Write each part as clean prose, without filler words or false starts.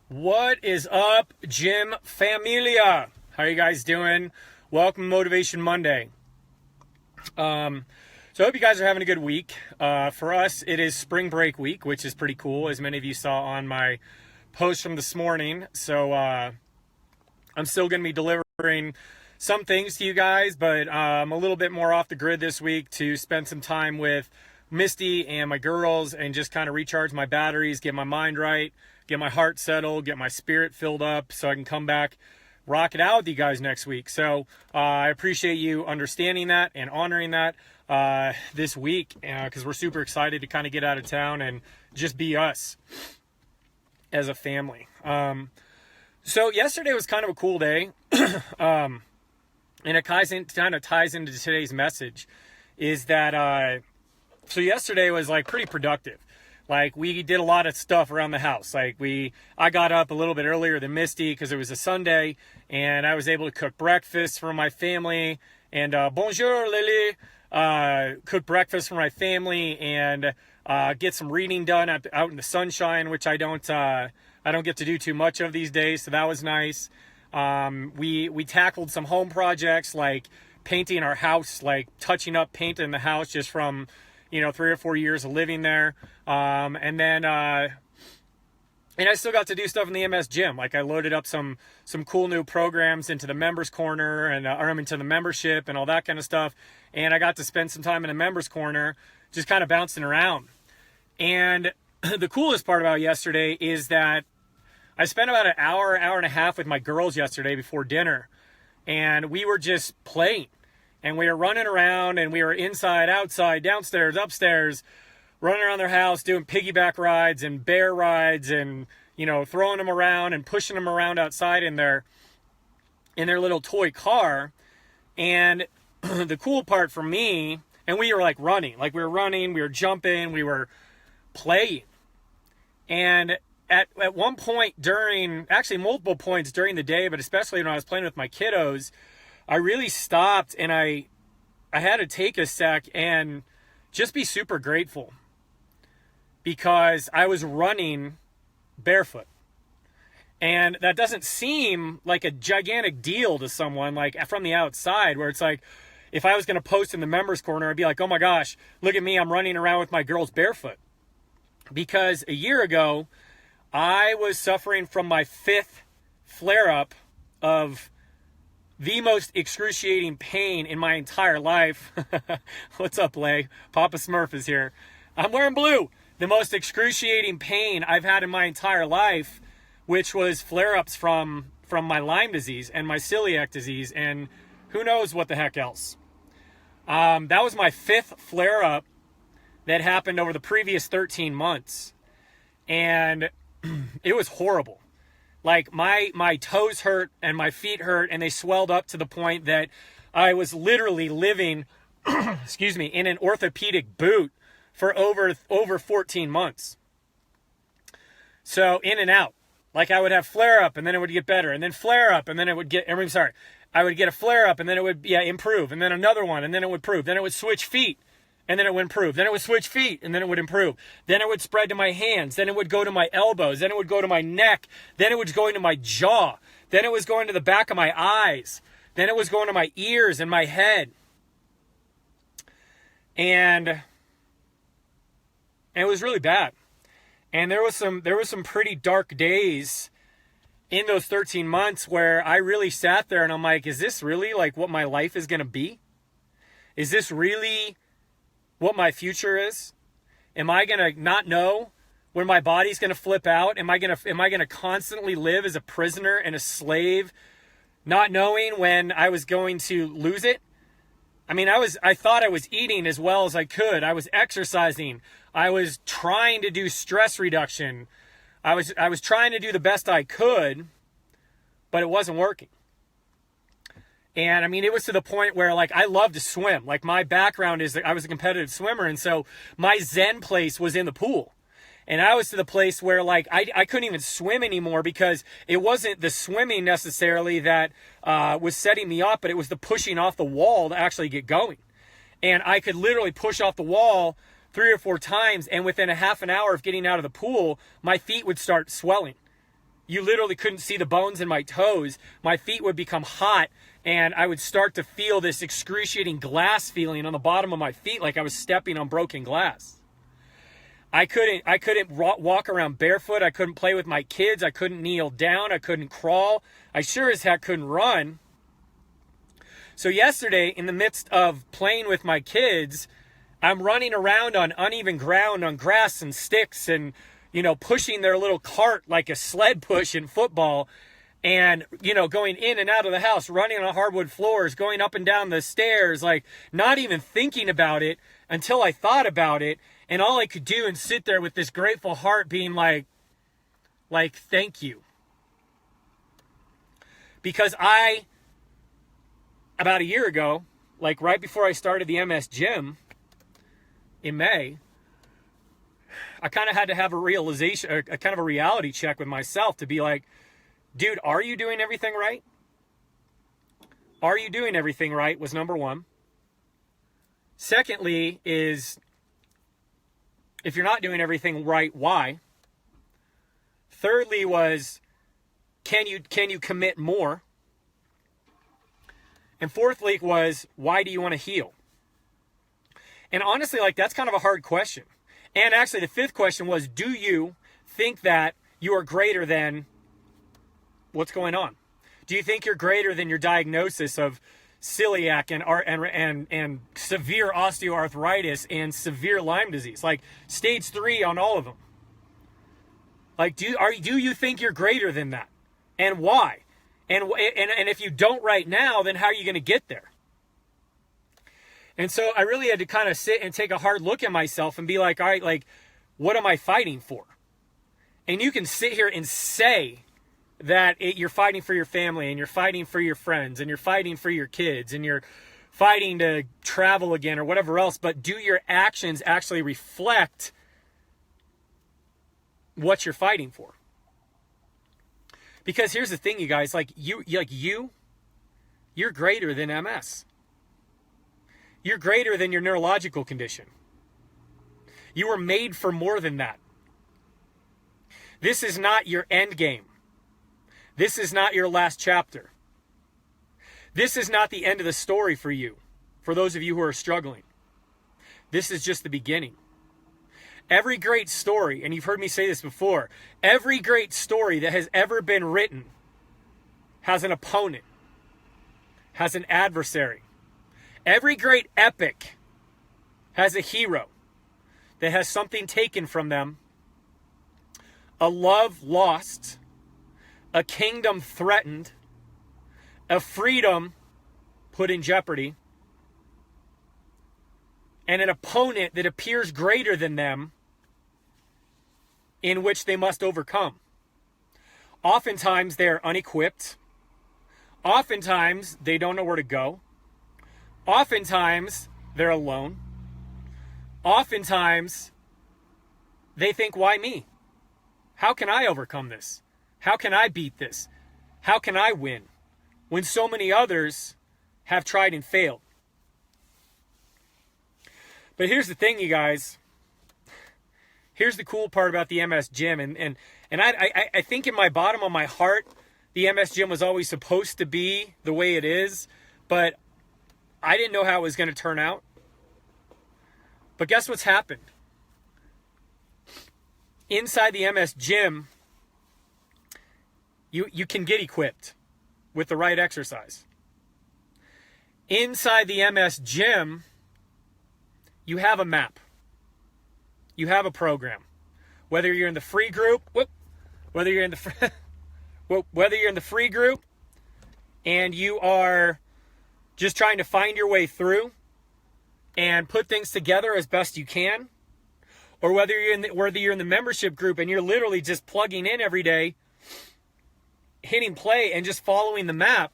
What is up, Gym Familia? How are you guys doing? Welcome to Motivation Monday. So I hope you guys are having a good week. For us, it is spring break week, which is pretty cool, as many of you saw on my post from this morning. So I'm still going to be delivering some things to you guys, but I'm a little bit more off the grid this week to spend some time with Misty and my girls and just kind of recharge my batteries, get my mind right, get my heart settled, get my spirit filled up so I can come back, rock it out with you guys next week. So I appreciate you understanding that and honoring that this week because we're super excited to kind of get out of town and just be us as a family. So yesterday was kind of a cool day, and it kind of ties into today's message, is that so yesterday was like pretty productive. Like we did a lot of stuff around the house. I got up a little bit earlier than Misty because it was a Sunday, and I was able to cook breakfast for my family. And bonjour, Lily. Cook breakfast for my family and get some reading done out in the sunshine, which I don't get to do too much of these days. So that was nice. We tackled some home projects like painting our house, like touching up paint in the house just from 3 or 4 years of living there. And I still got to do stuff in the MS gym. Like I loaded up some cool new programs into the members corner and into the membership and all that kind of stuff. And I got to spend some time in the members corner, just kind of bouncing around. And the coolest part about yesterday is that I spent about an hour and a half with my girls yesterday before dinner, and we were just playing. And we were running around, and we were inside, outside, downstairs, upstairs, running around their house, doing piggyback rides and bear rides and, throwing them around and pushing them around outside in their little toy car. And the cool part for me, and we were running, we were jumping, we were playing. And at one point actually multiple points during the day, but especially when I was playing with my kiddos, I really stopped and I had to take a sec and just be super grateful because I was running barefoot. And that doesn't seem like a gigantic deal to someone from the outside, where it's like, if I was going to post in the members corner, I'd be like, oh my gosh, look at me, I'm running around with my girls barefoot. Because a year ago, I was suffering from my 5th flare-up of the most excruciating pain in my entire life. What's up, Lay? Papa Smurf is here. I'm wearing blue. The most excruciating pain I've had in my entire life, which was flare-ups from my Lyme disease and my celiac disease and who knows what the heck else. That was my 5th flare-up that happened over the previous 13 months. And it was horrible. My toes hurt and my feet hurt, and they swelled up to the point that I was literally living, in an orthopedic boot for over 14 months. So in and out. I would have flare up and then it would get better, and then flare up and then it would get, I would get a flare up and then it would improve, and then another one and then it would improve. Then it would switch feet. And then it would improve. Then it would switch feet, and then it would improve. Then it would spread to my hands. Then it would go to my elbows. Then it would go to my neck. Then it was going to my jaw. Then it was going to the back of my eyes. Then it was going to my ears and my head. And it was really bad. And there was some pretty dark days in those 13 months where I really sat there and I'm like, is this really what my life is going to be? Is this really what my future is? Am I going to not know when my body's going to flip out? Am I going to constantly live as a prisoner and a slave, not knowing when I was going to lose it? I thought I was eating as well as I could. I was exercising. I was trying to do stress reduction. I was trying to do the best I could, but it wasn't working. And it was to the point where I love to swim. My background is that I was a competitive swimmer. And so my Zen place was in the pool. And I was to the place where I couldn't even swim anymore because it wasn't the swimming necessarily that was setting me up, but it was the pushing off the wall to actually get going. And I could literally push off the wall 3 or 4 times. And within a half an hour of getting out of the pool, my feet would start swelling. you literally couldn't see the bones in my toes. My feet would become hot, and I would start to feel this excruciating glass feeling on the bottom of my feet, like I was stepping on broken glass. I couldn't walk around barefoot. I couldn't play with my kids. I couldn't kneel down. I couldn't crawl. I sure as heck couldn't run. So yesterday, in the midst of playing with my kids, I'm running around on uneven ground, on grass and sticks, and, pushing their little cart like a sled push in football, and, going in and out of the house, running on hardwood floors, going up and down the stairs, like not even thinking about it until I thought about it. And all I could do and sit there with this grateful heart being like, thank you. Because about a year ago, like right before I started the MS Gym in May, I kind of had to have a realization, a kind of a reality check with myself to be like, dude, are you doing everything right? Are you doing everything right was number one. Secondly is, if you're not doing everything right, why? Thirdly was, can you commit more? And fourthly was, why do you want to heal? And honestly, that's kind of a hard question. And actually, the fifth question was, do you think that you are greater than what's going on? Do you think you're greater than your diagnosis of celiac and severe osteoarthritis and severe Lyme disease, like stage 3 on all of them? Like, do you think you're greater than that? And why? And if you don't right now, then how are you going to get there? And so I really had to kind of sit and take a hard look at myself and be like, all right, like, what am I fighting for? And you can sit here and say that you're fighting for your family, and you're fighting for your friends, and you're fighting for your kids, and you're fighting to travel again or whatever else, but do your actions actually reflect what you're fighting for? Because here's the thing, you guys, you're greater than MS. You're greater than your neurological condition. You were made for more than that. This is not your end game. This is not your last chapter. This is not the end of the story for you, for those of you who are struggling. This is just the beginning. Every great story, and you've heard me say this before, every great story that has ever been written has an opponent, has an adversary. Every great epic has a hero that has something taken from them, a love lost, a kingdom threatened, a freedom put in jeopardy, and an opponent that appears greater than them in which they must overcome. Oftentimes they're unequipped. Oftentimes they don't know where to go. Oftentimes they're alone. Oftentimes they think, why me? How can I overcome this? How can I beat this? How can I win? When so many others have tried and failed. But here's the thing, you guys. Here's the cool part about the MS Gym. And I think in my bottom of my heart, the MS Gym was always supposed to be the way it is. But I didn't know how it was going to turn out. But guess what's happened? Inside the MS Gym, you can get equipped with the right exercise. Inside the MS Gym, you have a map. You have a program. Whether you're in the free group, whether you're in the free group and you are just trying to find your way through and put things together as best you can, or whether you're in the membership group and you're literally just plugging in every day, hitting play and just following the map,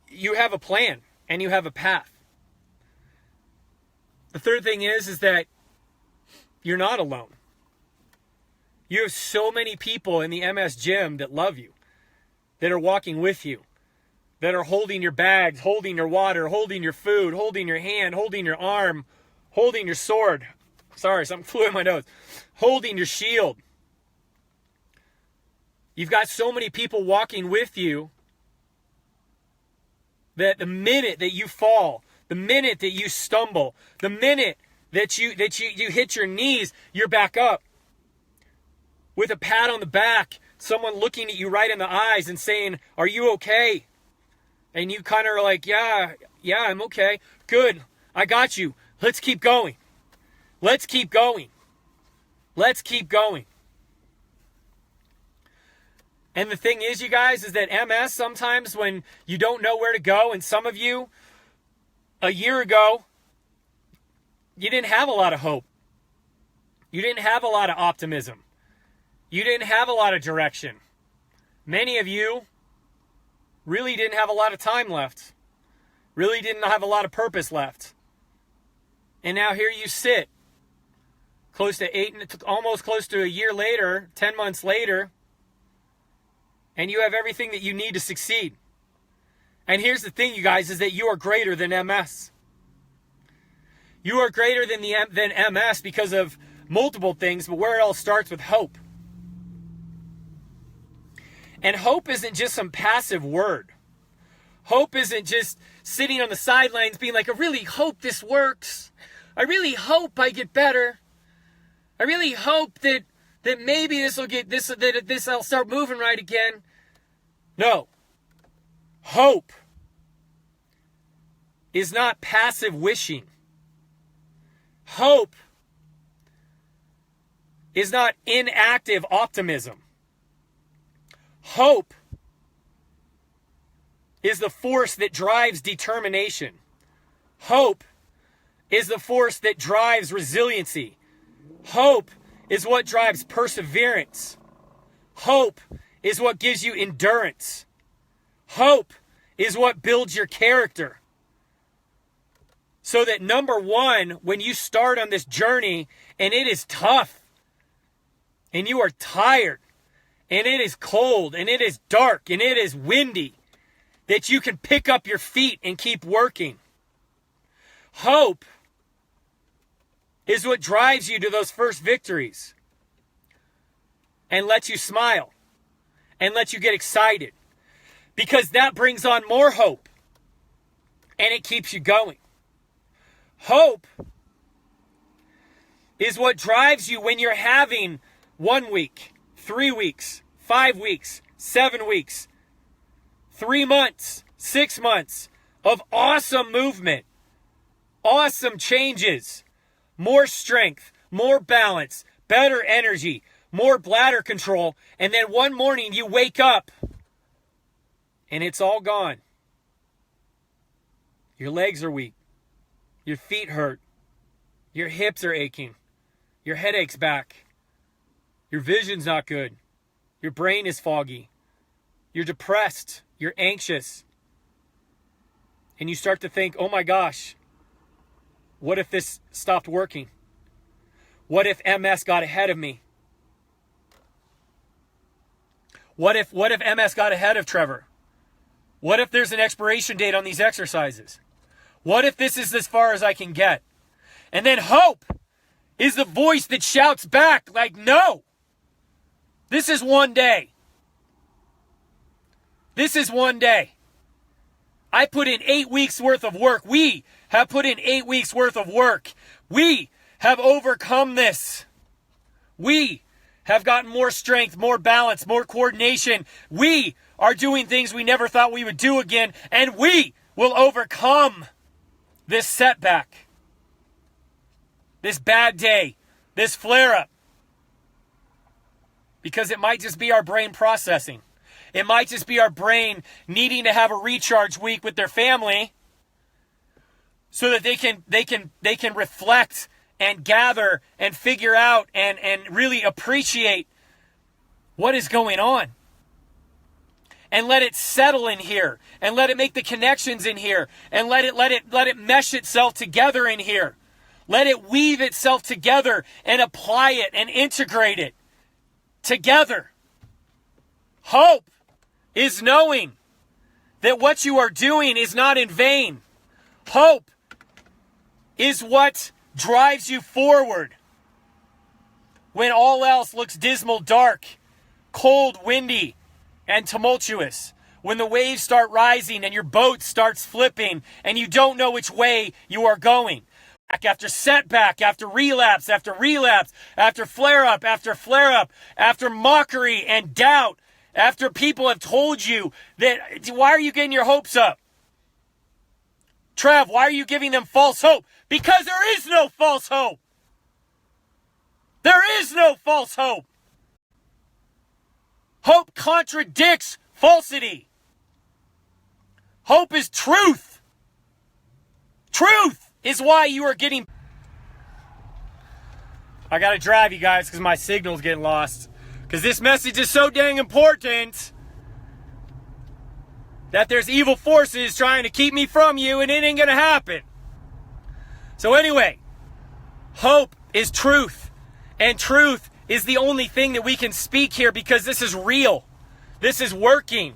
you have a plan and you have a path. The third thing is that you're not alone. You have so many people in the MS Gym that love you, that are walking with you, that are holding your bags, holding your water, holding your food, holding your hand, holding your arm, holding your sword. Sorry, something flew in my nose. Holding your shield. You've got so many people walking with you that the minute that you fall, the minute that you stumble, the minute that you hit your knees, you're back up. With a pat on the back, someone looking at you right in the eyes and saying, "Are you okay?" And you kind of are like, yeah, I'm okay. Good. I got you. Let's keep going. Let's keep going. Let's keep going. And the thing is, you guys, is that MS, sometimes when you don't know where to go, and some of you, a year ago, you didn't have a lot of hope. You didn't have a lot of optimism. You didn't have a lot of direction. Many of you really didn't have a lot of time left. Really didn't have a lot of purpose left. And now here you sit, almost close to a year later, 10 months later, and you have everything that you need to succeed. And here's the thing, you guys, is that you are greater than MS. You are greater than MS because of multiple things, but where it all starts with hope. And hope isn't just some passive word. Hope isn't just sitting on the sidelines being like, I really hope this works. I really hope I get better. I really hope that maybe I'll start moving right again. No. Hope is not passive wishing. Hope is not inactive optimism. Hope is the force that drives determination. Hope is the force that drives resiliency. Hope is what drives perseverance. Hope is what gives you endurance. Hope is what builds your character. So that number one, when you start on this journey and it is tough and you are tired and it is cold and it is dark and it is windy, that you can pick up your feet and keep working. Hope is what drives you to those first victories and lets you smile and lets you get excited, because that brings on more hope and it keeps you going. Hope is what drives you when you're having 1 week, 3 weeks, 5 weeks, 7 weeks, 3 months, 6 months of awesome movement, awesome changes, more strength, more balance, better energy, more bladder control, and then one morning you wake up and it's all gone. Your legs are weak. Your feet hurt. Your hips are aching. Your headache's back. Your vision's not good. Your brain is foggy. You're depressed. You're anxious. And you start to think, oh my gosh, what if this stopped working? What if MS got ahead of me? What if MS got ahead of Trevor? What if there's an expiration date on these exercises? What if this is as far as I can get? And then hope is the voice that shouts back like, no, this is one day. This is one day. I put in 8 weeks worth of work. We have put in 8 weeks worth of work. We have overcome this. We have gotten more strength, more balance, more coordination. We are doing things we never thought we would do again, and we will overcome this setback, this bad day, this flare-up. Because it might just be our brain processing. It might just be our brain needing to have a recharge week with their family so that they can reflect and gather and figure out and really appreciate what is going on. And let it settle in here, and let it make the connections in here, and let it mesh itself together in here. Let it weave itself together and apply it and integrate it together. Hope is knowing that what you are doing is not in vain. Hope is what drives you forward when all else looks dismal, dark, cold, windy, and tumultuous. When the waves start rising and your boat starts flipping and you don't know which way you are going. After setback, after relapse, after flare-up, after mockery and doubt, after people have told you that, why are you getting your hopes up? Trev, why are you giving them false hope? Because there is no false hope. There is no false hope. Hope contradicts falsity. Hope is truth. Truth is why you are getting... I gotta drive, you guys, because my signal's getting lost. Because this message is so dang important that there's evil forces trying to keep me from you, and it ain't gonna happen. So anyway, hope is truth. And truth is the only thing that we can speak here, because this is real. This is working.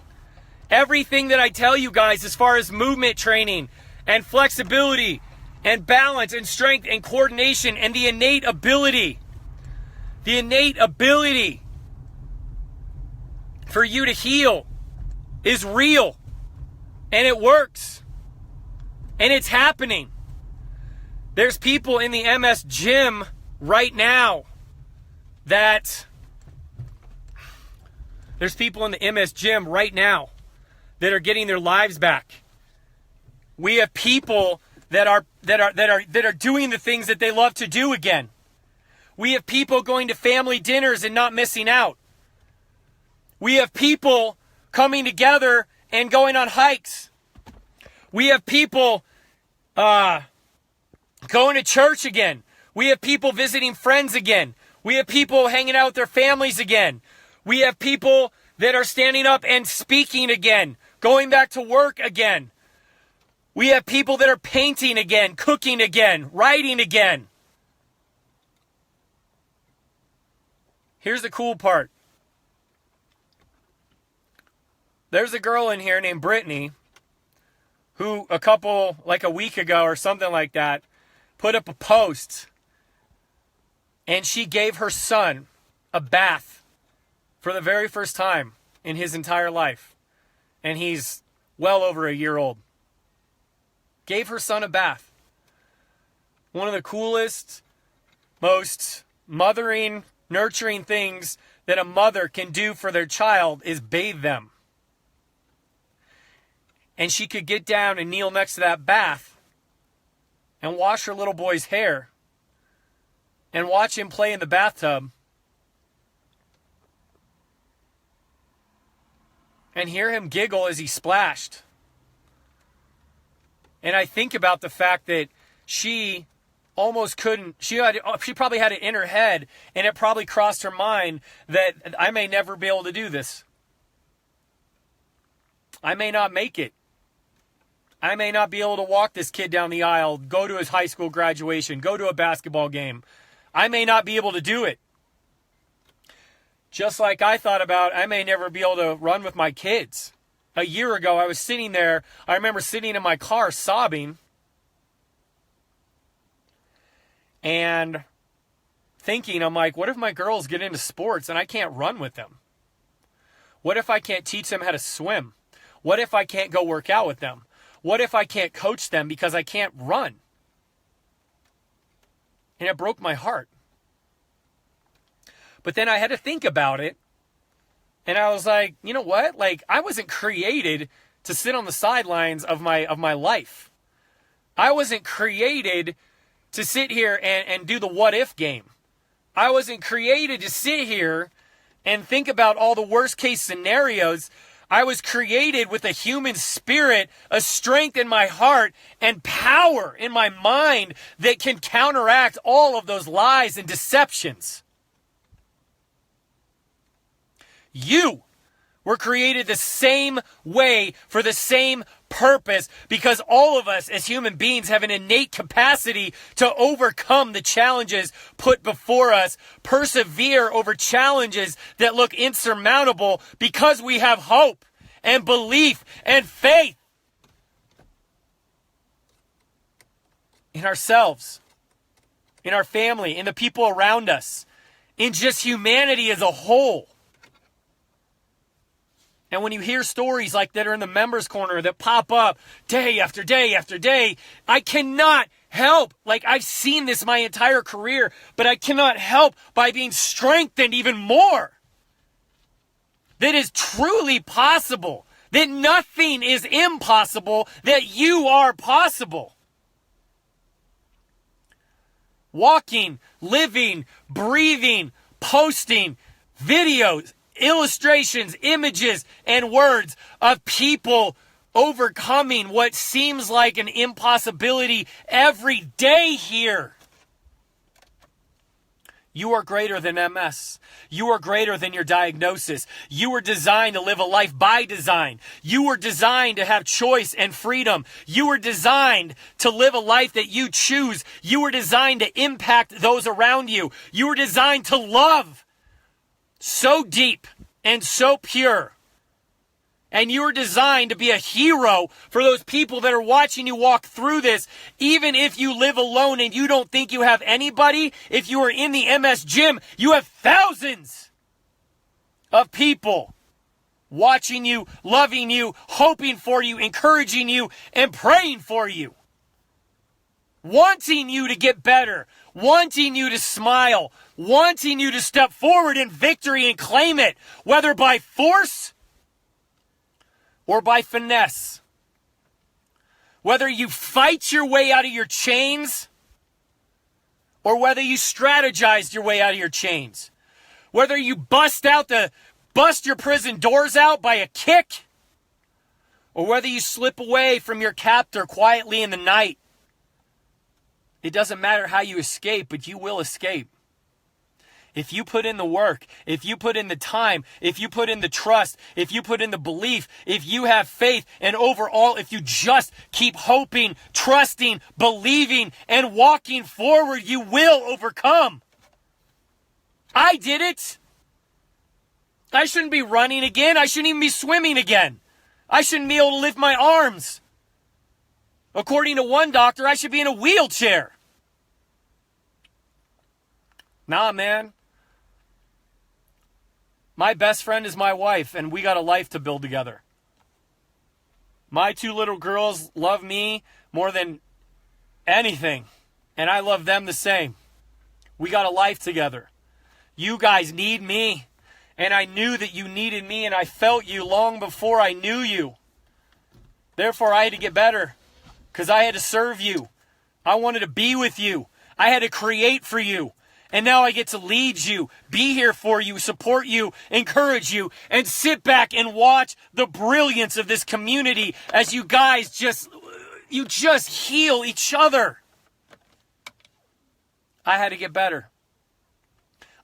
Everything that I tell you guys as far as movement training and flexibility and balance and strength and coordination and the innate ability for you to heal is real, and it works, and it's happening. There's people in the MS gym right now that are getting their lives back. We have people that are doing the things that they love to do again. We have people going to family dinners and not missing out. We have people coming together and going on hikes. We have people going to church again. We have people visiting friends again. We have people hanging out with their families again. We have people that are standing up and speaking again, going back to work again. We have people that are painting again, cooking again, writing again. Here's the cool part. There's a girl in here named Brittany who a week ago or something like that, put up a post, and she gave her son a bath for the very first time in his entire life. And he's well over a year old. Gave her son a bath. One of the coolest, most mothering, nurturing things that a mother can do for their child is bathe them. And she could get down and kneel next to that bath and wash her little boy's hair and watch him play in the bathtub and hear him giggle as he splashed. And I think about the fact that she almost couldn't, she probably had it in her head, and it probably crossed her mind that I may never be able to do this. I may not make it. I may not be able to walk this kid down the aisle, go to his high school graduation, go to a basketball game. I may not be able to do it. Just like I thought about, I may never be able to run with my kids. A year ago, I was sitting there. I remember sitting in my car sobbing and thinking, I'm like, what if my girls get into sports and I can't run with them? What if I can't teach them how to swim? What if I can't go work out with them? What if I can't coach them because I can't run? And it broke my heart. But then I had to think about it. And I was like, you know what? Like, I wasn't created to sit on the sidelines of my life. I wasn't created to sit here and do the what if game. I wasn't created to sit here and think about all the worst case scenarios. I was created with a human spirit, a strength in my heart, and power in my mind that can counteract all of those lies and deceptions. You were created the same way for the same purpose, because all of us as human beings have an innate capacity to overcome the challenges put before us, persevere over challenges that look insurmountable, because we have hope and belief and faith in ourselves, in our family, in the people around us, in just humanity as a whole. And when you hear stories like that are in the members corner that pop up day after day after day, I cannot help. Like, I've seen this my entire career, but I cannot help by being strengthened even more. That is truly possible. That nothing is impossible. That you are possible. Walking, living, breathing, posting videos, illustrations, images, and words of people overcoming what seems like an impossibility every day here. You are greater than MS. You are greater than your diagnosis. You were designed to live a life by design. You were designed to have choice and freedom. You were designed to live a life that you choose. You were designed to impact those around you. You were designed to love so deep and so pure. And you were designed to be a hero for those people that are watching you walk through this. Even if you live alone and you don't think you have anybody, if you are in the MS gym, you have thousands of people watching you, loving you, hoping for you, encouraging you, and praying for you. Wanting you to get better, wanting you to smile, wanting you to step forward in victory and claim it, whether by force or by finesse. Whether you fight your way out of your chains or whether you strategized your way out of your chains. Whether you bust your prison doors out by a kick or whether you slip away from your captor quietly in the night. It doesn't matter how you escape, but you will escape. If you put in the work, if you put in the time, if you put in the trust, if you put in the belief, if you have faith, and overall, if you just keep hoping, trusting, believing, and walking forward, you will overcome. I did it. I shouldn't be running again. I shouldn't even be swimming again. I shouldn't be able to lift my arms. According to one doctor, I should be in a wheelchair. Nah, man. My best friend is my wife, and we got a life to build together. My two little girls love me more than anything, and I love them the same. We got a life together. You guys need me, and I knew that you needed me, and I felt you long before I knew you. Therefore, I had to get better, because I had to serve you. I wanted to be with you. I had to create for you. And now I get to lead you, be here for you, support you, encourage you, and sit back and watch the brilliance of this community as you guys just heal each other. I had to get better.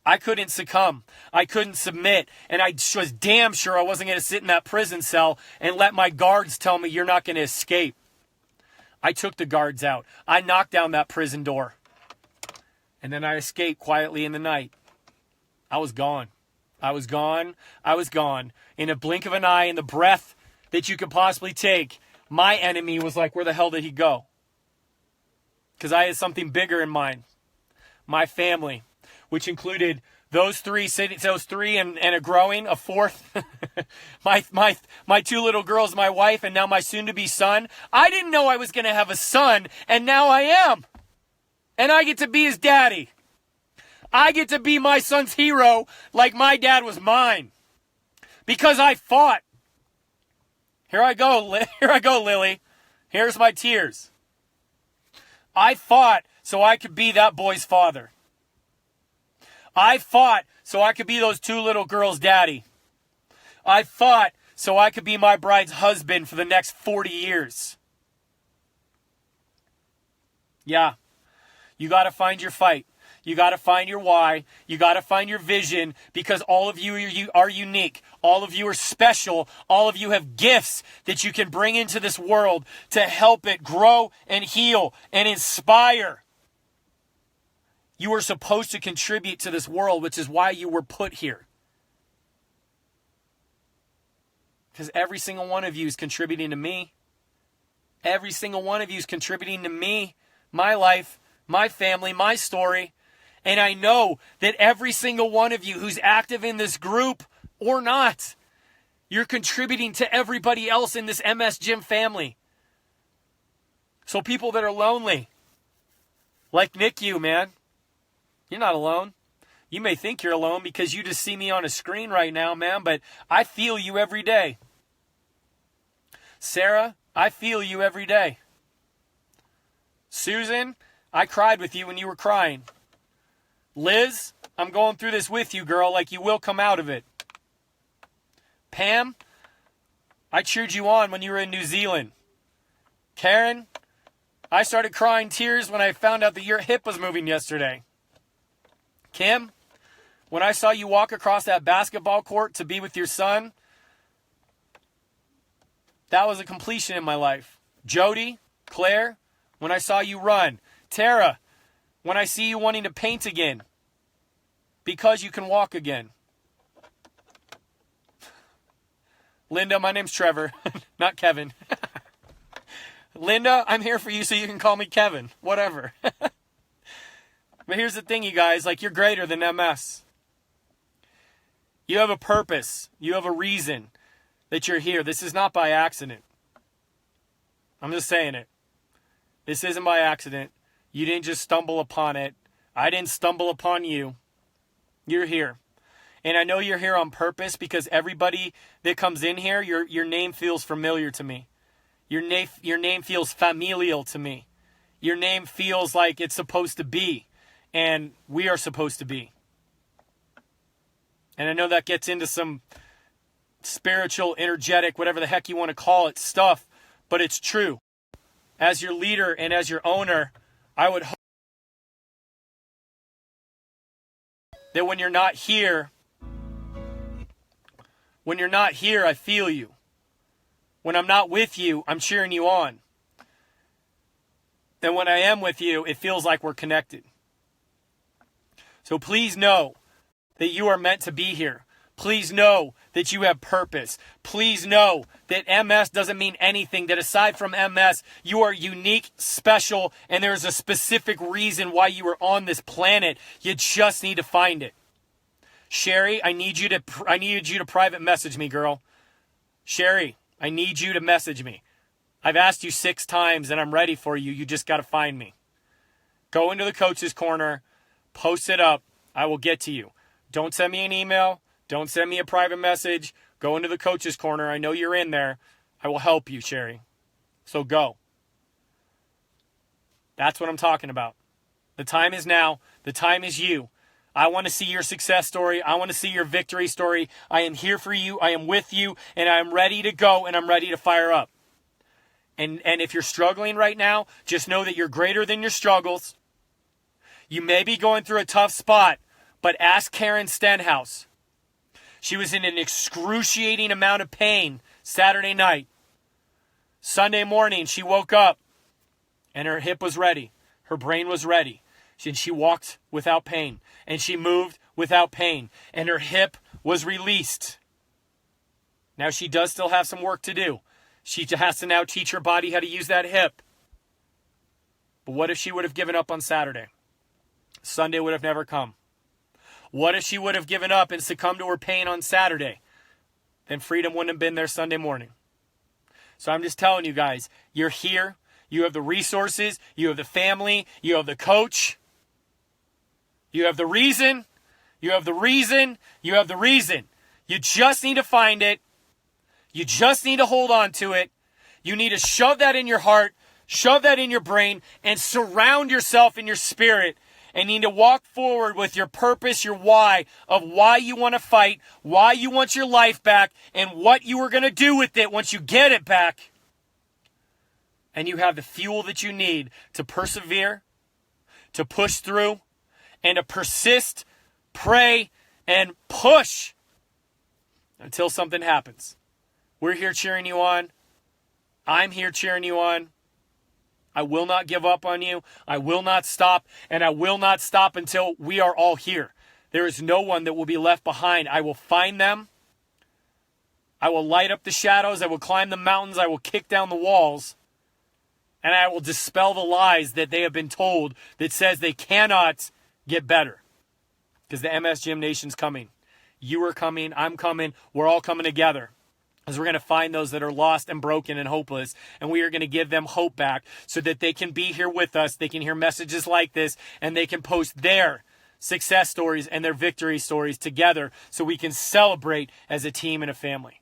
I couldn't succumb. I couldn't submit. And I was damn sure I wasn't going to sit in that prison cell and let my guards tell me you're not going to escape. I took the guards out. I knocked down that prison door. And then I escaped quietly in the night. I was gone. I was gone. I was gone. In a blink of an eye, in the breath that you could possibly take, my enemy was like, where the hell did he go? Because I had something bigger in mind. My family, which included those three and a growing, a fourth. my two little girls, my wife, and now my soon-to-be son. I didn't know I was going to have a son, and now I am. And I get to be his daddy. I get to be my son's hero like my dad was mine. Because I fought. Here I go, Lily. Here's my tears. I fought so I could be that boy's father. I fought so I could be those two little girls' daddy. I fought so I could be my bride's husband for the next 40 years. Yeah. You got to find your fight. You got to find your why. You got to find your vision, because all of you are unique. All of you are special. All of you have gifts that you can bring into this world to help it grow and heal and inspire. You are supposed to contribute to this world, which is why you were put here. Because every single one of you is contributing to me. Every single one of you is contributing to me, my life, my family, my story. And I know that every single one of you who's active in this group or not, You're contributing to everybody else in this MS Gym family. So people that are lonely, like NICU, man, you're not alone. You may think you're alone because you just see me on a screen right now, man, but I feel you every day. Sarah, I feel you every day. Susan, I cried with you when you were crying. Liz, I'm going through this with you, girl, like you will come out of it. Pam, I cheered you on when you were in New Zealand. Karen, I started crying tears when I found out that your hip was moving yesterday. Kim, when I saw you walk across that basketball court to be with your son, that was a completion in my life. Jody, Claire, when I saw you run. Tara, when I see you wanting to paint again because you can walk again. Linda, my name's Trevor, not Kevin. Linda, I'm here for you so you can call me Kevin. Whatever. But here's the thing, you guys. Like, you're greater than MS. You have a purpose. You have a reason that you're here. This is not by accident. I'm just saying it. This isn't by accident. You didn't just stumble upon it. I didn't stumble upon you. You're here. And I know you're here on purpose because everybody that comes in here, your name feels familiar to me. Your name feels familial to me. Your name feels like it's supposed to be. And we are supposed to be. And I know that gets into some spiritual, energetic, whatever the heck you want to call it, stuff. But it's true. As your leader and as your owner, I would hope that when you're not here, I feel you. When I'm not with you, I'm cheering you on. And when I am with you, it feels like we're connected. So please know that you are meant to be here. Please know that you have purpose. Please know that MS doesn't mean anything, that aside from MS, you are unique, special, and there's a specific reason why you are on this planet. You just need to find it. Sherry, I need you to private message me, girl. Sherry, I need you to message me. I've asked you 6 times and I'm ready for you. You just got to find me. Go into the coach's corner, post it up. I will get to you. Don't send me an email. Don't send me a private message. Go into the coach's corner. I know you're in there. I will help you, Sherry. So go. That's what I'm talking about. The time is now. The time is you. I want to see your success story. I want to see your victory story. I am here for you. I am with you. And I am ready to go. And I'm ready to fire up. And if you're struggling right now, just know that you're greater than your struggles. You may be going through a tough spot. But ask Karen Stenhouse. She was in an excruciating amount of pain Saturday night. Sunday morning, she woke up and her hip was ready. Her brain was ready. And she walked without pain. And she moved without pain. And her hip was released. Now she does still have some work to do. She has to now teach her body how to use that hip. But what if she would have given up on Saturday? Sunday would have never come. What if she would have given up and succumbed to her pain on Saturday? Then freedom wouldn't have been there Sunday morning. So I'm just telling you guys, you're here. You have the resources. You have the family. You have the coach. You have the reason. You have the reason. You have the reason. You just need to find it. You just need to hold on to it. You need to shove that in your heart, shove that in your brain, and surround yourself in your spirit. And you need to walk forward with your purpose, your why, of why you want to fight, why you want your life back, and what you are going to do with it once you get it back. And you have the fuel that you need to persevere, to push through, and to persist, pray, and push until something happens. We're here cheering you on. I'm here cheering you on. I will not give up on you. I will not stop, and I will not stop until we are all here. There is no one that will be left behind. I will find them. I will light up the shadows. I will climb the mountains. I will kick down the walls. And I will dispel the lies that they have been told that says they cannot get better. Because the MS Gym Nation's coming. You are coming. I'm coming. We're all coming together. Is we're going to find those that are lost and broken and hopeless, and we are going to give them hope back so that they can be here with us. They can hear messages like this, and they can post their success stories and their victory stories together so we can celebrate as a team and a family.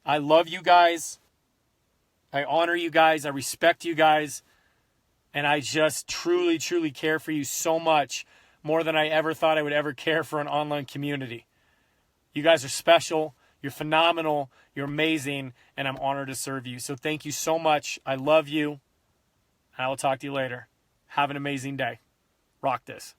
I love you guys. I honor you guys. I respect you guys. And I just truly, truly care for you so much, more than I ever thought I would ever care for an online community. You guys are special. You're phenomenal. You're amazing. And I'm honored to serve you. So thank you so much. I love you. I will talk to you later. Have an amazing day. Rock this.